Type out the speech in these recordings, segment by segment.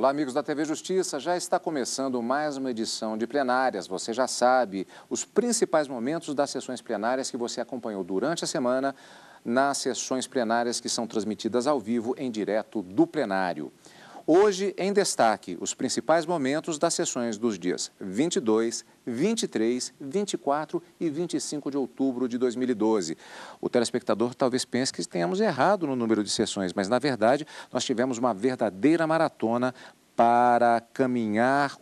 Olá, amigos da TV Justiça. Já está começando mais uma edição de plenárias. Você já sabe os principais momentos das sessões plenárias que você acompanhou durante a semana nas sessões plenárias que são transmitidas ao vivo em direto do plenário. Hoje, em destaque, os principais momentos das sessões dos dias 22, 23, 24 e 25 de outubro de 2012. O telespectador talvez pense que tenhamos errado no número de sessões, mas, na verdade, nós tivemos uma verdadeira maratona para caminhar-se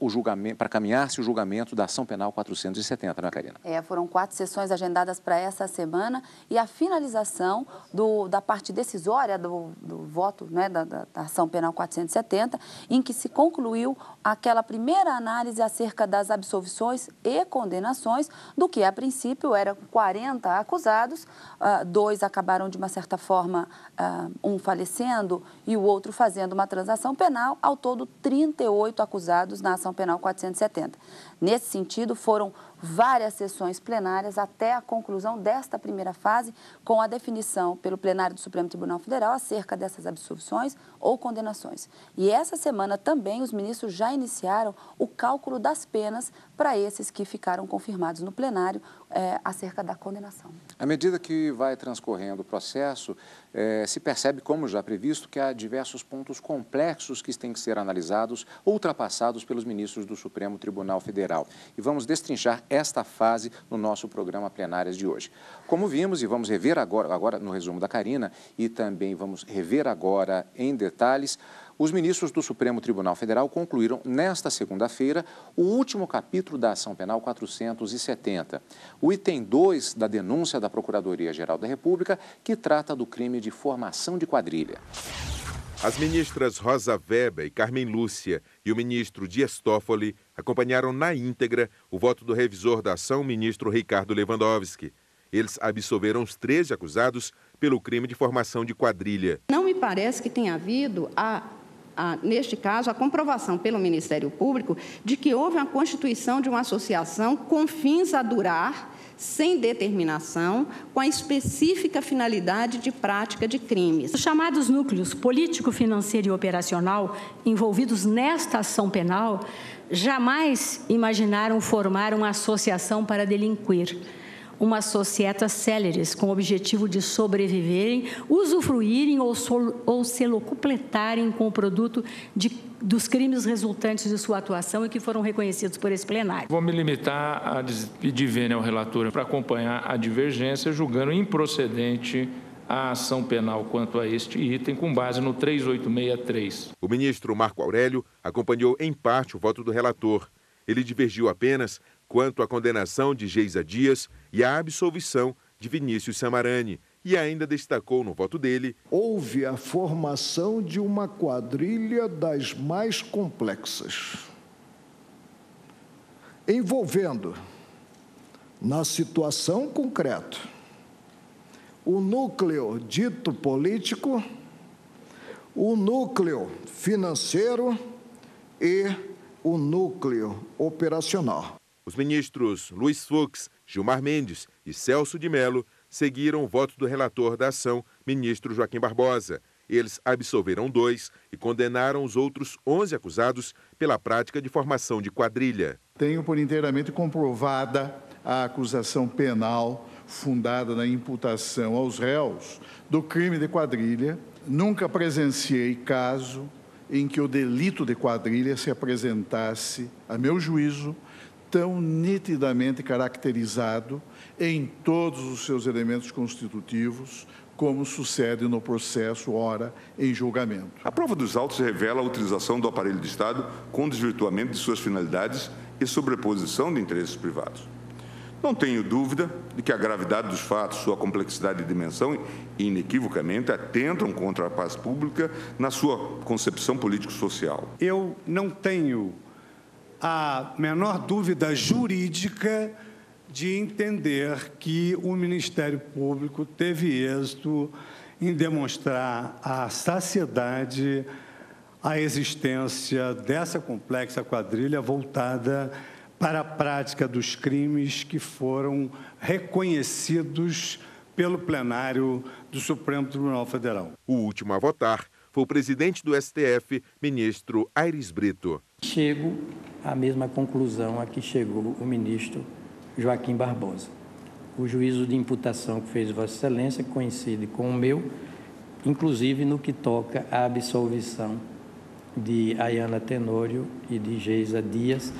o julgamento da ação penal 470, não é, Karina? Foram 4 sessões agendadas para essa semana e a finalização da parte decisória do voto, né, da ação penal 470, em que se concluiu aquela primeira análise acerca das absolvições e condenações do que, a princípio, eram 40 acusados, 2 acabaram, de uma certa forma, um falecendo e o outro fazendo uma transação penal, ao todo 38 acusados na ação penal 470. Nesse sentido, foram várias sessões plenárias até a conclusão desta primeira fase, com a definição pelo plenário do Supremo Tribunal Federal acerca dessas absolvições ou condenações. E essa semana também os ministros já iniciaram o cálculo das penas para esses que ficaram confirmados no plenário acerca da condenação. À medida que vai transcorrendo o processo, se percebe, como já previsto, que há diversos pontos complexos que têm que ser analisados, ultrapassados pelos ministros do Supremo Tribunal Federal. E vamos destrinchar esta fase no nosso programa Plenárias de hoje. Como vimos, e vamos rever agora no resumo da Karina, e também vamos rever agora em detalhes, os ministros do Supremo Tribunal Federal concluíram nesta segunda-feira o último capítulo da ação penal 470, o item 2 da denúncia da Procuradoria-Geral da República, que trata do crime de formação de quadrilha. As ministras Rosa Weber e Carmen Lúcia e o ministro Dias Toffoli acompanharam na íntegra o voto do revisor da ação, ministro Ricardo Lewandowski. Eles absolveram os 13 acusados pelo crime de formação de quadrilha. Não me parece que tenha havido, neste caso, a comprovação pelo Ministério Público de que houve a constituição de uma associação com fins a durar, sem determinação, com a específica finalidade de prática de crimes. Os chamados núcleos político, financeiro e operacional envolvidos nesta ação penal jamais imaginaram formar uma associação para delinquir, uma societas céleres com o objetivo de sobreviverem, usufruírem ou se locupletarem com o produto dos crimes resultantes de sua atuação e que foram reconhecidos por esse plenário. Vou me limitar a pedir vênia ao relator para acompanhar a divergência, julgando improcedente a ação penal quanto a este item, com base no 3863. O ministro Marco Aurélio acompanhou em parte o voto do relator. Ele divergiu apenas quanto à condenação de Geisa Dias e à absolvição de Vinícius Samarani, e ainda destacou no voto dele: houve a formação de uma quadrilha das mais complexas, envolvendo, na situação concreta, o núcleo dito político, o núcleo financeiro e o núcleo operacional. Os ministros Luiz Fux, Gilmar Mendes e Celso de Mello seguiram o voto do relator da ação, ministro Joaquim Barbosa. Eles absolveram 2 e condenaram os outros 11 acusados pela prática de formação de quadrilha. Tenho por inteiramente comprovada a acusação penal fundada na imputação aos réus do crime de quadrilha. Nunca presenciei caso em que o delito de quadrilha se apresentasse, a meu juízo, tão nitidamente caracterizado em todos os seus elementos constitutivos, como sucede no processo, ora, em julgamento. A prova dos autos revela a utilização do aparelho de Estado com desvirtuamento de suas finalidades e sobreposição de interesses privados. Não tenho dúvida de que a gravidade dos fatos, sua complexidade e dimensão, inequivocamente, atentam contra a paz pública na sua concepção político-social. Eu não tenho a menor dúvida jurídica de entender que o Ministério Público teve êxito em demonstrar à saciedade a existência dessa complexa quadrilha voltada para a prática dos crimes que foram reconhecidos pelo plenário do Supremo Tribunal Federal. O último a votar foi o presidente do STF, ministro Aires Brito. Chego à mesma conclusão a que chegou o ministro Joaquim Barbosa. O juízo de imputação que fez Vossa Excelência coincide com o meu, inclusive no que toca à absolvição de Ayana Tenório e de Geisa Dias.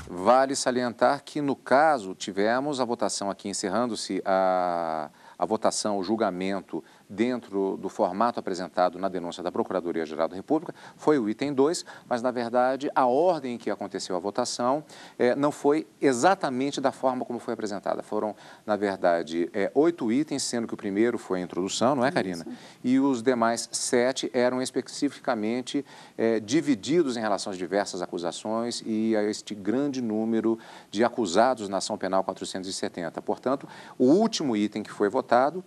Vale salientar que, no caso, tivemos a votação aqui, encerrando-se a votação, o julgamento dentro do formato apresentado na denúncia da Procuradoria-Geral da República, foi o item 2, mas, na verdade, a ordem em que aconteceu a votação não foi exatamente da forma como foi apresentada. Foram, na verdade, 8 itens, sendo que o primeiro foi a introdução, não é, Karina? Isso. E os demais 7 eram especificamente divididos em relação às diversas acusações e a este grande número de acusados na ação penal 470. Portanto, o último item que foi votado,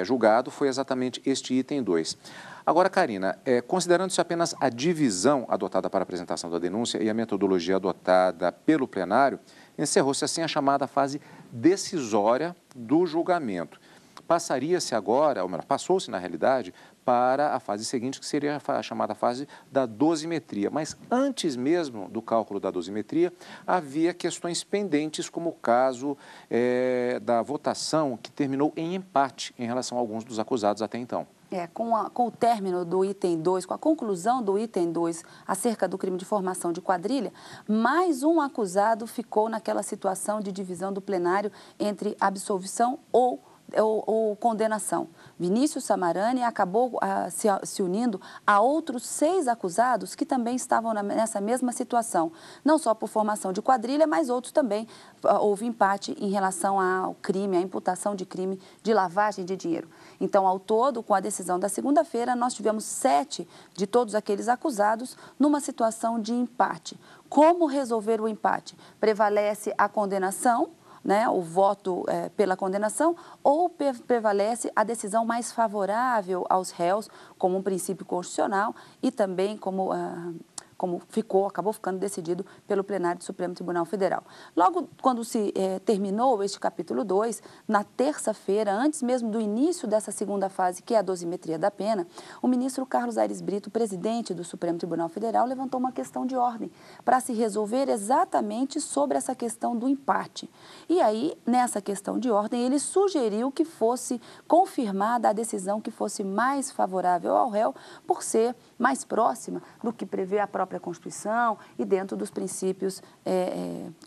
julgado, foi exatamente este item 2. Agora, Karina, considerando-se apenas a divisão adotada para a apresentação da denúncia e a metodologia adotada pelo plenário, encerrou-se assim a chamada fase decisória do julgamento. Passaria-se agora, ou melhor, passou-se na realidade, para a fase seguinte, que seria a chamada fase da dosimetria. Mas antes mesmo do cálculo da dosimetria, havia questões pendentes, como o caso da votação que terminou em empate em relação a alguns dos acusados até então. Com o término do item 2, com a conclusão do item 2 acerca do crime de formação de quadrilha, mais um acusado ficou naquela situação de divisão do plenário entre absolvição ou condenação. Vinícius Samarani acabou se unindo a outros 6 acusados que também estavam nessa mesma situação, não só por formação de quadrilha, mas outros também houve empate em relação ao crime, à imputação de crime de lavagem de dinheiro. Então, ao todo, com a decisão da segunda-feira, nós tivemos 7 de todos aqueles acusados numa situação de empate. Como resolver o empate? Prevalece a condenação, o voto pela condenação, ou prevalece a decisão mais favorável aos réus, como um princípio constitucional e também como acabou ficando decidido pelo plenário do Supremo Tribunal Federal. Logo quando se terminou este capítulo 2, na terça-feira, antes mesmo do início dessa segunda fase, que é a dosimetria da pena, o ministro Carlos Aires Brito, presidente do Supremo Tribunal Federal, levantou uma questão de ordem para se resolver exatamente sobre essa questão do empate. E aí, nessa questão de ordem, ele sugeriu que fosse confirmada a decisão que fosse mais favorável ao réu, por ser mais próxima do que prevê a própria Constituição e dentro dos princípios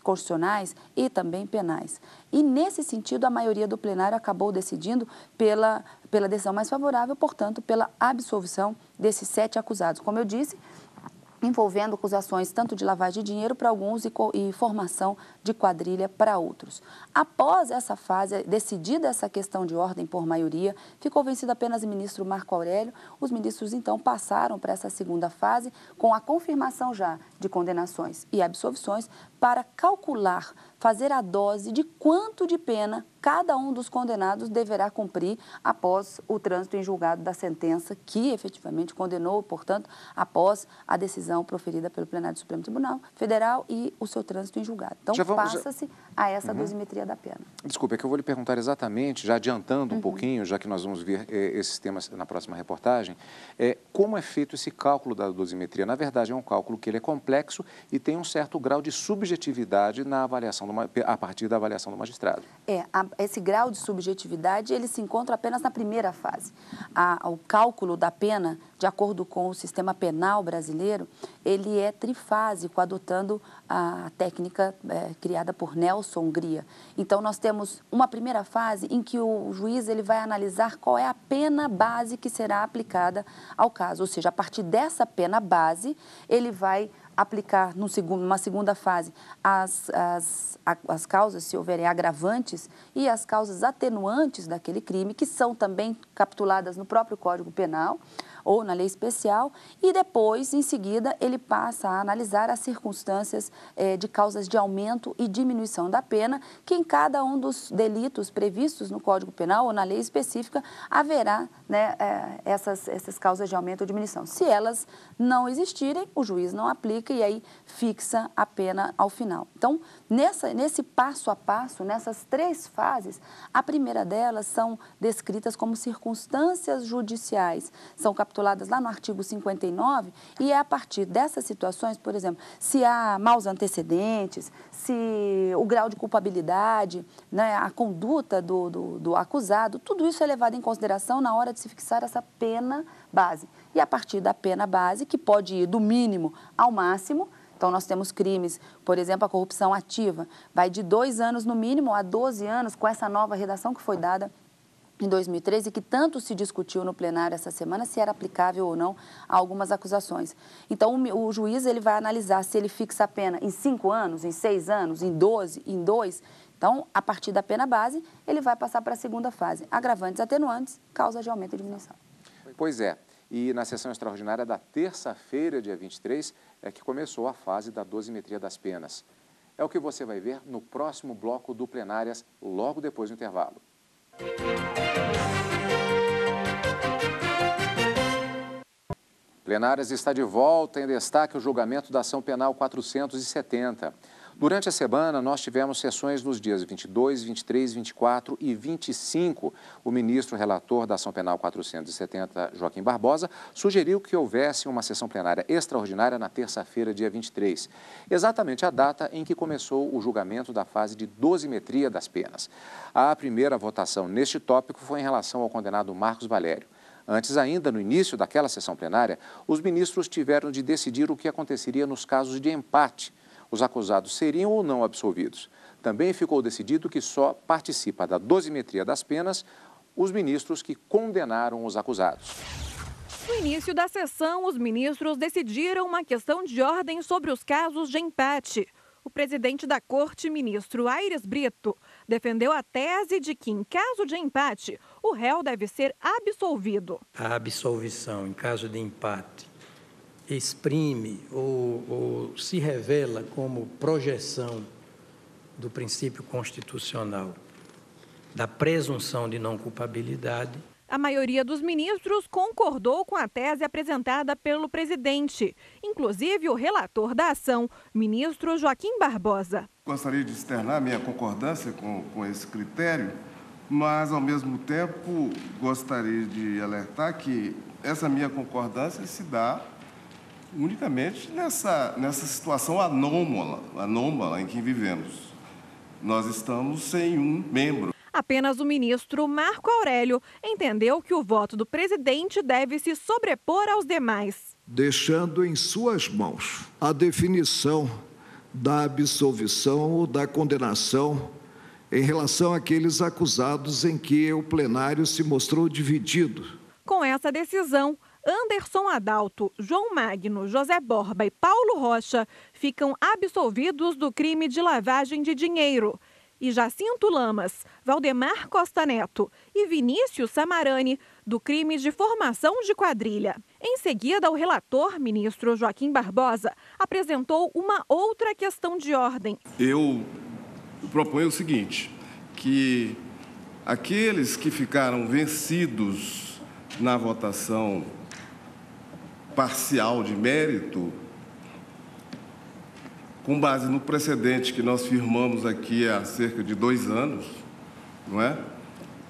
constitucionais e também penais. E, nesse sentido, a maioria do plenário acabou decidindo pela decisão mais favorável, portanto, pela absolvição desses 7 acusados. Como eu disse, envolvendo acusações tanto de lavagem de dinheiro para alguns e formação de quadrilha para outros. Após essa fase, decidida essa questão de ordem por maioria, ficou vencido apenas o ministro Marco Aurélio. Os ministros, então, passaram para essa segunda fase com a confirmação já de condenações e absolvições para calcular, fazer a dose de quanto de pena cada um dos condenados deverá cumprir após o trânsito em julgado da sentença que efetivamente condenou, portanto, após a decisão proferida pelo plenário do Supremo Tribunal Federal e o seu trânsito em julgado. Então, passa-se a essa dosimetria da pena. Desculpe, é que eu vou lhe perguntar exatamente, já adiantando um pouquinho, já que nós vamos ver esses temas na próxima reportagem, como é feito esse cálculo da dosimetria? Na verdade, é um cálculo que ele é complexo e tem um certo grau de subjetividade na avaliação a partir da avaliação do magistrado. Esse grau de subjetividade, ele se encontra apenas na primeira fase. O cálculo da pena, de acordo com o sistema penal brasileiro, ele é trifásico, adotando a técnica criada por Nelson Hungria. Então, nós temos uma primeira fase em que o juiz ele vai analisar qual é a pena base que será aplicada ao caso. Ou seja, a partir dessa pena base, ele vai aplicar numa segunda fase as causas, se houverem agravantes, e as causas atenuantes daquele crime, que são também capituladas no próprio Código Penal ou na lei especial, e depois, em seguida, ele passa a analisar as circunstâncias de causas de aumento e diminuição da pena, que em cada um dos delitos previstos no Código Penal ou na lei específica haverá essas causas de aumento ou diminuição. Se elas não existirem, o juiz não aplica e aí fixa a pena ao final. Então, nesse passo a passo, nessas 3 fases, a primeira delas são descritas como circunstâncias judiciais, são capituladas postuladas lá no artigo 59, e é a partir dessas situações, por exemplo, se há maus antecedentes, se o grau de culpabilidade, né, a conduta do acusado, tudo isso é levado em consideração na hora de se fixar essa pena base. E a partir da pena base, que pode ir do mínimo ao máximo. Então, nós temos crimes, por exemplo, a corrupção ativa, vai de 2 anos no mínimo a 12 anos, com essa nova redação que foi dada em 2013, que tanto se discutiu no plenário essa semana, se era aplicável ou não a algumas acusações. Então, o juiz ele vai analisar se ele fixa a pena em 5 anos, em 6 anos, em 12, em 2. Então, a partir da pena base, ele vai passar para a segunda fase. Agravantes, atenuantes, causa de aumento e diminuição. Pois é. E na sessão extraordinária da terça-feira, dia 23, é que começou a fase da dosimetria das penas. É o que você vai ver no próximo bloco do Plenárias, logo depois do intervalo. Plenárias está de volta, em destaque o julgamento da ação penal 470. Durante a semana, nós tivemos sessões nos dias 22, 23, 24 e 25. O ministro relator da ação penal 470, Joaquim Barbosa, sugeriu que houvesse uma sessão plenária extraordinária na terça-feira, dia 23, exatamente a data em que começou o julgamento da fase de dosimetria das penas. A primeira votação neste tópico foi em relação ao condenado Marcos Valério. Antes ainda, no início daquela sessão plenária, os ministros tiveram de decidir o que aconteceria nos casos de empate. Os acusados seriam ou não absolvidos. Também ficou decidido que só participa da dosimetria das penas os ministros que condenaram os acusados. No início da sessão, os ministros decidiram uma questão de ordem sobre os casos de empate. O presidente da Corte, ministro Aires Brito, defendeu a tese de que, em caso de empate, o réu deve ser absolvido. A absolvição em caso de empate exprime ou se revela como projeção do princípio constitucional da presunção de não culpabilidade. A maioria dos ministros concordou com a tese apresentada pelo presidente, inclusive o relator da ação, ministro Joaquim Barbosa. Gostaria de externar minha concordância com esse critério, mas, ao mesmo tempo, gostaria de alertar que essa minha concordância se dá unicamente nessa situação anômala em que vivemos. Nós estamos sem um membro. Apenas o ministro Marco Aurélio entendeu que o voto do presidente deve se sobrepor aos demais. Deixando em suas mãos a definição da absolvição ou da condenação em relação àqueles acusados em que o plenário se mostrou dividido. Com essa decisão, Anderson Adalto, João Magno, José Borba e Paulo Rocha ficam absolvidos do crime de lavagem de dinheiro. E Jacinto Lamas, Valdemar Costa Neto e Vinícius Samarani do crime de formação de quadrilha. Em seguida, o relator, ministro Joaquim Barbosa, apresentou uma outra questão de ordem. Eu proponho o seguinte, que aqueles que ficaram vencidos na votação parcial de mérito, com base no precedente que nós firmamos aqui há cerca de 2 anos,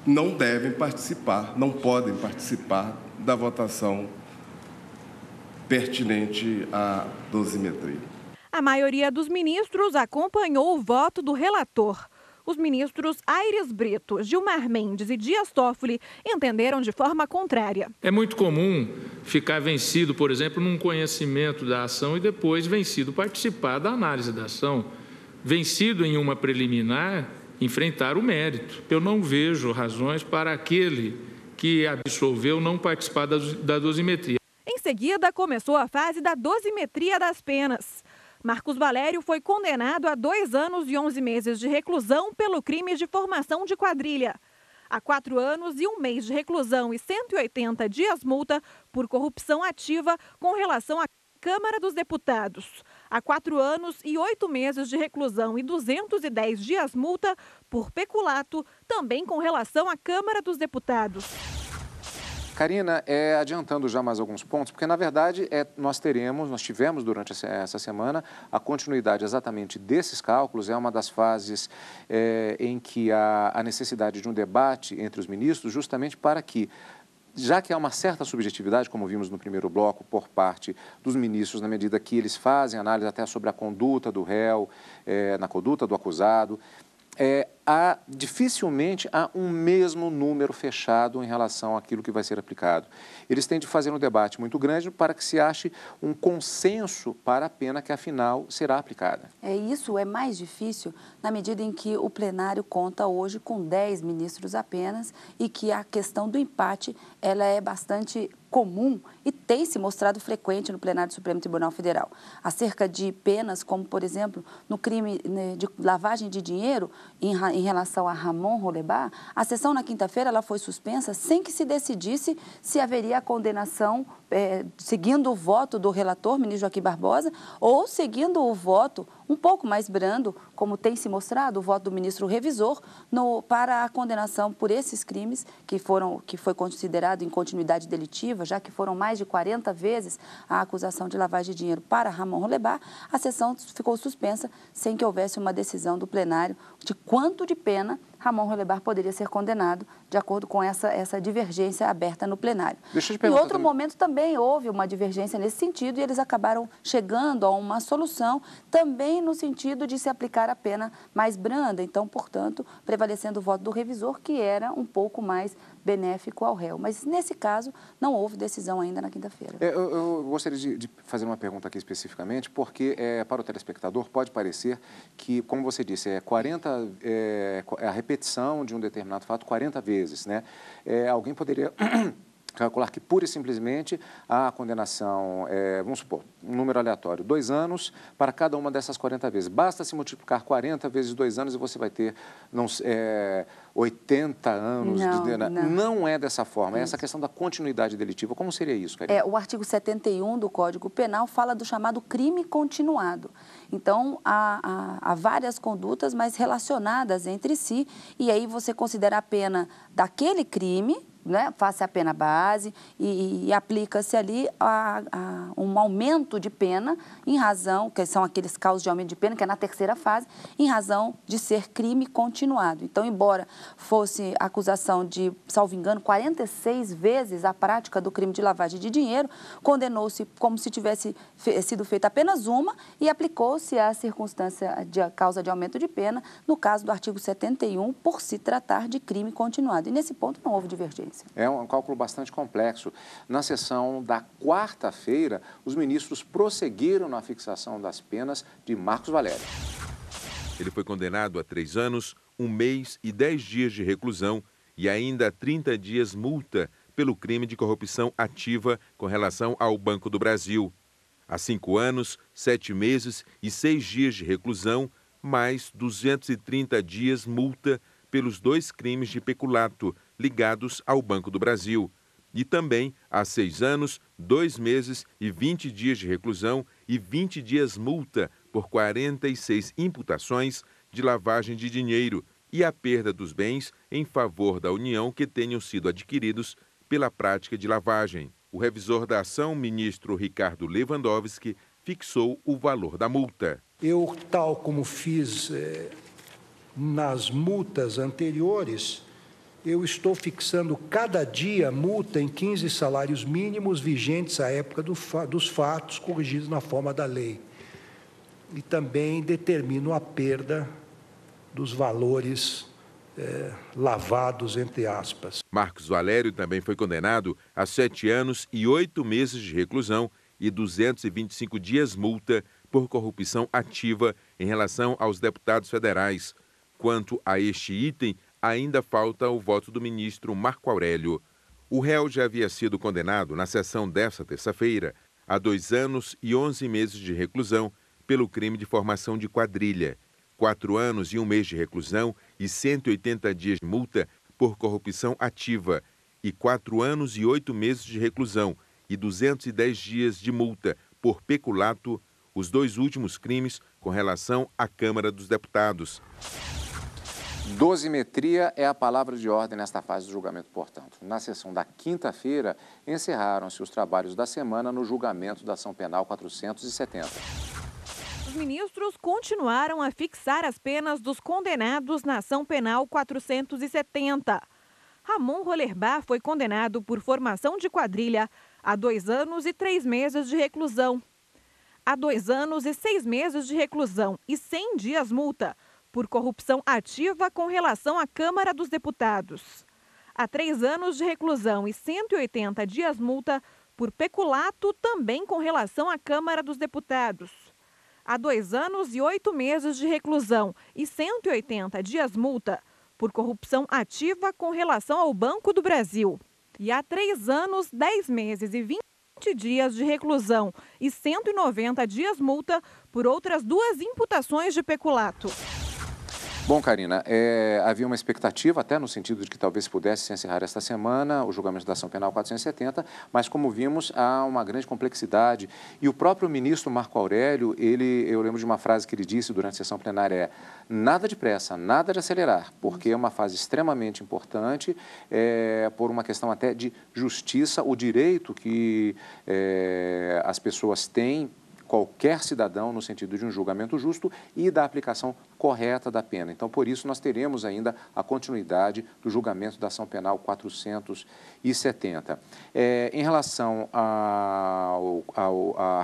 não devem participar, não podem participar da votação pertinente à dosimetria. A maioria dos ministros acompanhou o voto do relator. Os ministros Aires Brito, Gilmar Mendes e Dias Toffoli entenderam de forma contrária. É muito comum ficar vencido, por exemplo, num conhecimento da ação e depois vencido participar da análise da ação. Vencido em uma preliminar, enfrentar o mérito. Eu não vejo razões para aquele que absolveu não participar da dosimetria. Em seguida, começou a fase da dosimetria das penas. Marcos Valério foi condenado a 2 anos e 11 meses de reclusão pelo crime de formação de quadrilha. A 4 anos e 1 mês de reclusão e 180 dias multa por corrupção ativa com relação à Câmara dos Deputados. A 4 anos e 8 meses de reclusão e 210 dias multa por peculato, também com relação à Câmara dos Deputados. Karina, adiantando já mais alguns pontos, porque, na verdade, nós tivemos durante essa semana a continuidade exatamente desses cálculos. É uma das fases em que há a necessidade de um debate entre os ministros, justamente para que já que há uma certa subjetividade, como vimos no primeiro bloco, por parte dos ministros, na medida que eles fazem análise até sobre a conduta do réu, na conduta do acusado, dificilmente há um mesmo número fechado em relação àquilo que vai ser aplicado. Eles têm de fazer um debate muito grande para que se ache um consenso para a pena que, afinal, será aplicada. Isso é mais difícil na medida em que o plenário conta hoje com 10 ministros apenas e que a questão do empate ela é bastante comum e tem se mostrado frequente no plenário do Supremo Tribunal Federal. Acerca de penas como, por exemplo, no crime de lavagem de dinheiro em relação a Ramon Rolebá, a sessão na quinta-feira ela foi suspensa sem que se decidisse se haveria a condenação seguindo o voto do relator, ministro Joaquim Barbosa, ou seguindo o voto um pouco mais brando, como tem se mostrado, o voto do ministro revisor para a condenação por esses crimes que foi considerado em continuidade delitiva, já que foram mais de 40 vezes a acusação de lavagem de dinheiro para Ramon Rolebá, a sessão ficou suspensa sem que houvesse uma decisão do plenário de quanto de pena Ramon Rolebá poderia ser condenado, de acordo com essa divergência aberta no plenário. Em outro momento também houve uma divergência nesse sentido e eles acabaram chegando a uma solução também no sentido de se aplicar a pena mais branda, então, portanto, prevalecendo o voto do revisor, que era um pouco mais benéfico ao réu. Mas, nesse caso, não houve decisão ainda na quinta-feira. Eu gostaria de fazer uma pergunta aqui especificamente, porque para o telespectador pode parecer que, como você disse, a repetição de um determinado fato 40 vezes, né? Alguém poderia calcular que, pura e simplesmente, a condenação, vamos supor, um número aleatório, 2 anos para cada uma dessas 40 vezes. Basta se multiplicar 40 vezes 2 anos e você vai ter 80 anos. Não é dessa forma, é essa questão da continuidade delitiva. Como seria isso, Karine? O artigo 71 do Código Penal fala do chamado crime continuado. Então, há várias condutas, mas relacionadas entre si, e aí você considera a pena daquele crime, né, face a pena base e aplica-se ali um aumento de pena em razão, que são aqueles causos de aumento de pena, que é na terceira fase, em razão de ser crime continuado. Então, embora fosse acusação de, salvo engano, 46 vezes a prática do crime de lavagem de dinheiro, condenou-se como se tivesse sido feita apenas uma e aplicou-se a circunstância de causa de aumento de pena, no caso do artigo 71, por se tratar de crime continuado. E nesse ponto não houve divergência. É um cálculo bastante complexo. Na sessão da quarta-feira, os ministros prosseguiram na fixação das penas de Marcos Valério. Ele foi condenado a 3 anos, 1 mês e 10 dias de reclusão e ainda 30 dias multa pelo crime de corrupção ativa com relação ao Banco do Brasil. A 5 anos, 7 meses e 6 dias de reclusão, mais 230 dias multa pelos 2 crimes de peculato ligados ao Banco do Brasil. E também a 6 anos, 2 meses e 20 dias de reclusão e 20 dias multa por 46 imputações de lavagem de dinheiro e a perda dos bens em favor da União que tenham sido adquiridos pela prática de lavagem. O revisor da ação, ministro Ricardo Lewandowski, fixou o valor da multa. Eu, tal como fiz nas multas anteriores, eu estou fixando cada dia multa em 15 salários mínimos vigentes à época dos fatos, corrigidos na forma da lei. E também determino a perda dos valores lavados, entre aspas. Marcos Valério também foi condenado a 7 anos e 8 meses de reclusão e 225 dias multa por corrupção ativa em relação aos deputados federais. Quanto a este item, ainda falta o voto do ministro Marco Aurélio. O réu já havia sido condenado na sessão desta terça-feira a 2 anos e 11 meses de reclusão pelo crime de formação de quadrilha, 4 anos e 1 mês de reclusão e 180 dias de multa por corrupção ativa e 4 anos e 8 meses de reclusão e 210 dias de multa por peculato, os 2 últimos crimes com relação à Câmara dos Deputados. Dosimetria é a palavra de ordem nesta fase do julgamento, portanto. Na sessão da quinta-feira, encerraram-se os trabalhos da semana no julgamento da ação penal 470. Os ministros continuaram a fixar as penas dos condenados na ação penal 470. Ramon Rollerbach foi condenado por formação de quadrilha a 2 anos e 3 meses de reclusão. A 2 anos e 6 meses de reclusão e 100 dias multa por corrupção ativa com relação à Câmara dos Deputados. A 3 anos de reclusão e 180 dias multa por peculato também com relação à Câmara dos Deputados. A 2 anos e 8 meses de reclusão e 180 dias multa por corrupção ativa com relação ao Banco do Brasil. E a 3 anos, 10 meses e 20 dias de reclusão e 190 dias multa por outras 2 imputações de peculato. Bom, Karina, havia uma expectativa até no sentido de que talvez pudesse se encerrar esta semana o julgamento da ação penal 470, mas como vimos, há uma grande complexidade. E o próprio ministro Marco Aurélio, eu lembro de uma frase que ele disse durante a sessão plenária, nada de pressa, nada de acelerar, porque é uma fase extremamente importante, por uma questão até de justiça, o direito que as pessoas têm, qualquer cidadão, no sentido de um julgamento justo e da aplicação correta da pena. Então, por isso, nós teremos ainda a continuidade do julgamento da ação penal 470. Em relação a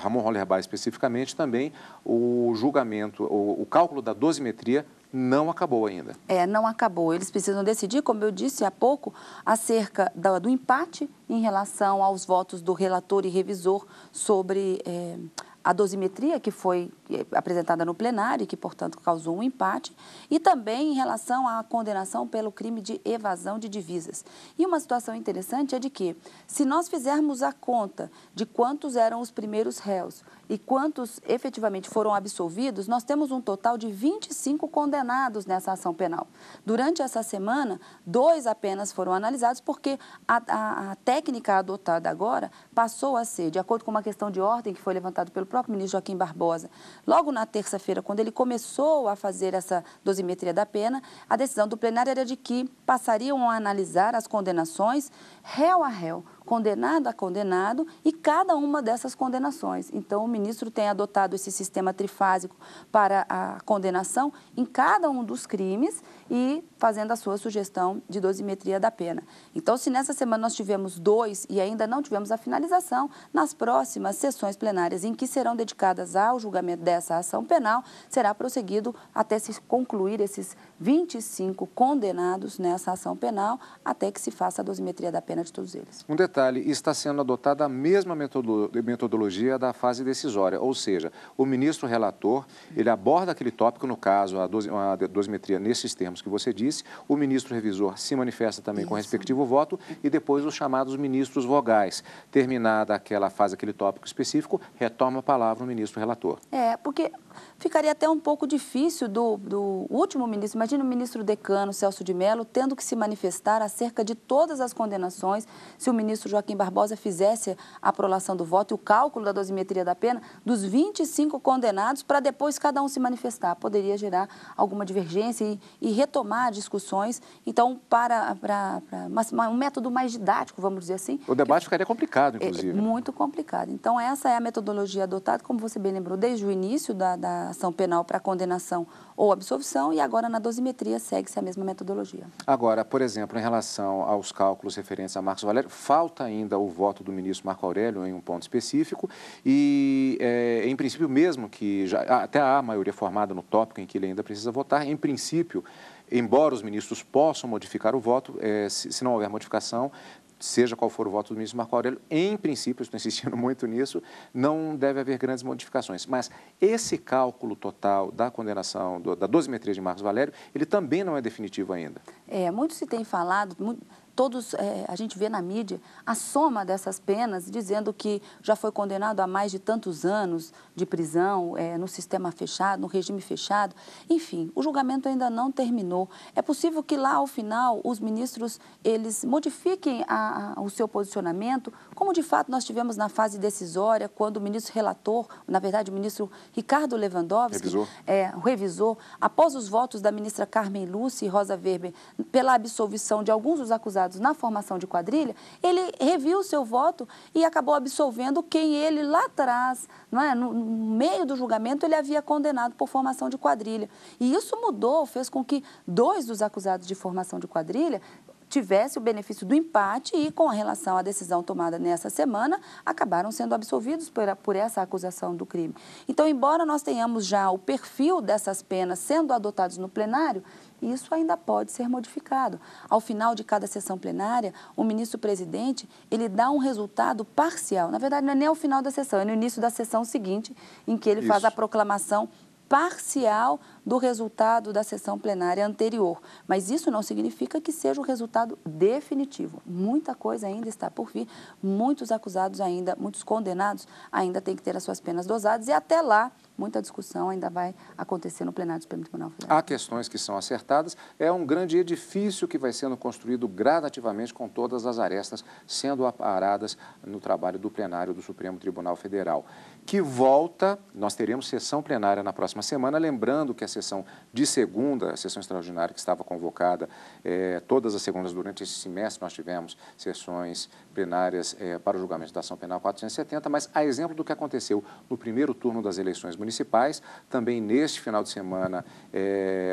Ramon Rollerbach especificamente, também o julgamento, o cálculo da dosimetria não acabou ainda. Não acabou. Eles precisam decidir, como eu disse há pouco, acerca do empate em relação aos votos do relator e revisor sobre a dosimetria que foi apresentada no plenário e que, portanto, causou um empate, e também em relação à condenação pelo crime de evasão de divisas. E uma situação interessante é de que, se nós fizermos a conta de quantos eram os primeiros réus e quantos efetivamente foram absolvidos, nós temos um total de 25 condenados nessa ação penal. Durante essa semana, 2 apenas foram analisados porque a técnica adotada agora passou a ser, de acordo com uma questão de ordem que foi levantada pelo próprio ministro Joaquim Barbosa, logo na terça-feira, quando ele começou a fazer essa dosimetria da pena, a decisão do plenário era de que passariam a analisar as condenações réu a réu, condenado a condenado e cada uma dessas condenações. Então, o ministro tem adotado esse sistema trifásico para a condenação em cada um dos crimes e fazendo a sua sugestão de dosimetria da pena. Então, se nessa semana nós tivemos 2 e ainda não tivemos a finalização, nas próximas sessões plenárias em que serão dedicadas ao julgamento dessa ação penal, será prosseguido até se concluir esses 25 condenados nessa ação penal, até que se faça a dosimetria da pena de todos eles. Um detalhe, está sendo adotada a mesma metodologia da fase decisória, ou seja, o ministro relator, ele aborda aquele tópico, no caso, a dosimetria nesses termos que você disse, o ministro revisor se manifesta também com o respectivo voto e depois os chamados ministros vogais. Terminada aquela fase, aquele tópico específico, retoma a palavra o ministro relator. Porque ficaria até um pouco difícil do último ministro, imagina o ministro decano Celso de Mello tendo que se manifestar acerca de todas as condenações, se o ministro Joaquim Barbosa fizesse a prolação do voto e o cálculo da dosimetria da pena dos 25 condenados para depois cada um se manifestar. Poderia gerar alguma divergência e retomar discussões. Então, para um método mais didático, vamos dizer assim. O debate ficaria complicado, inclusive. Muito complicado. Então, essa é a metodologia adotada, como você bem lembrou, desde o início da ação penal para condenação ou absolvição e agora na dosimetria segue-se a mesma metodologia. Agora, por exemplo, em relação aos cálculos referentes a Marcos Valério, falta ainda o voto do ministro Marco Aurélio em um ponto específico e, em princípio, mesmo que até há maioria formada no tópico em que ele ainda precisa votar, em princípio, embora os ministros possam modificar o voto, se não houver modificação, seja qual for o voto do ministro Marco Aurélio, em princípio, estou insistindo muito nisso, não deve haver grandes modificações. Mas esse cálculo total da condenação, da dosimetria de Marcos Valério, ele também não é definitivo ainda. Muito se tem falado, a gente vê na mídia a soma dessas penas, dizendo que já foi condenado a mais de tantos anos de prisão no sistema fechado, no regime fechado. Enfim, o julgamento ainda não terminou. É possível que lá, ao final, os ministros eles modifiquem o seu posicionamento, como de fato nós tivemos na fase decisória, quando o ministro relator, na verdade o ministro Ricardo Lewandowski, o revisor, após os votos da ministra Carmen Lúcia e Rosa Weber pela absolvição de alguns dos acusados na formação de quadrilha, ele reviu o seu voto e acabou absolvendo quem ele lá atrás, no meio do julgamento, ele havia condenado por formação de quadrilha. E isso mudou, fez com que 2 dos acusados de formação de quadrilha tivesse o benefício do empate e, com relação à decisão tomada nessa semana, acabaram sendo absolvidos por essa acusação do crime. Então, embora nós tenhamos já o perfil dessas penas sendo adotados no plenário, isso ainda pode ser modificado. Ao final de cada sessão plenária, o ministro-presidente, ele dá um resultado parcial. Na verdade, não é nem ao final da sessão, é no início da sessão seguinte, em que ele faz a proclamação parcial do resultado da sessão plenária anterior. Mas isso não significa que seja o resultado definitivo. Muita coisa ainda está por vir, muitos acusados ainda, muitos condenados ainda têm que ter as suas penas dosadas e até lá muita discussão ainda vai acontecer no plenário do Supremo Tribunal Federal. Há questões que são acertadas, é um grande edifício que vai sendo construído gradativamente com todas as arestas sendo aparadas no trabalho do plenário do Supremo Tribunal Federal, que volta, nós teremos sessão plenária na próxima semana, lembrando que a sessão de segunda, a sessão extraordinária que estava convocada, todas as segundas durante esse semestre nós tivemos sessões plenárias para o julgamento da ação penal 470, mas a exemplo do que aconteceu no primeiro turno das eleições municipais, também neste final de semana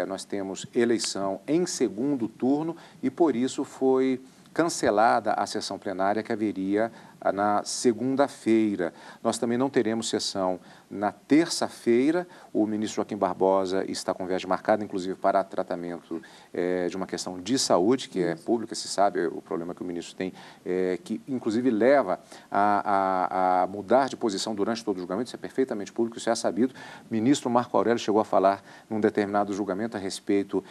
nós temos eleição em segundo turno e por isso foi cancelada a sessão plenária que haveria na segunda-feira. Nós também não teremos sessão na terça-feira. O ministro Joaquim Barbosa está com viagem marcada, inclusive para tratamento de uma questão de saúde, que é pública, se sabe o problema que o ministro tem, que inclusive leva a mudar de posição durante todo o julgamento, isso é perfeitamente público, isso é sabido. O ministro Marco Aurélio chegou a falar num determinado julgamento a respeito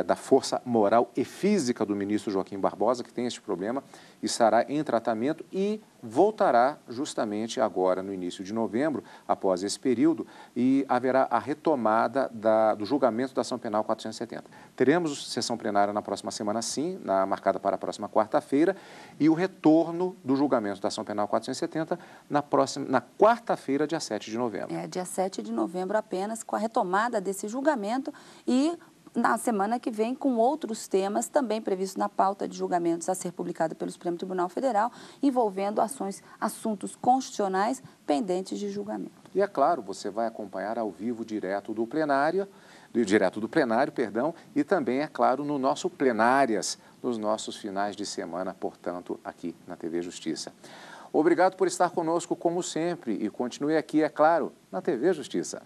da força moral e física do ministro Joaquim Barbosa, que tem este problema, estará em tratamento e voltará justamente agora no início de novembro, após esse período, e haverá a retomada do julgamento da ação penal 470. Teremos sessão plenária na próxima semana, sim, marcada para a próxima quarta-feira, e o retorno do julgamento da ação penal 470 na quarta-feira, dia 7 de novembro. Dia 7 de novembro apenas, com a retomada desse julgamento e na semana que vem, com outros temas também previstos na pauta de julgamentos a ser publicada pelo Supremo Tribunal Federal, envolvendo assuntos constitucionais pendentes de julgamento. E é claro, você vai acompanhar ao vivo direto do plenário, e também, é claro, no nosso Plenárias, nos nossos finais de semana, portanto, aqui na TV Justiça. Obrigado por estar conosco, como sempre, e continue aqui, é claro, na TV Justiça.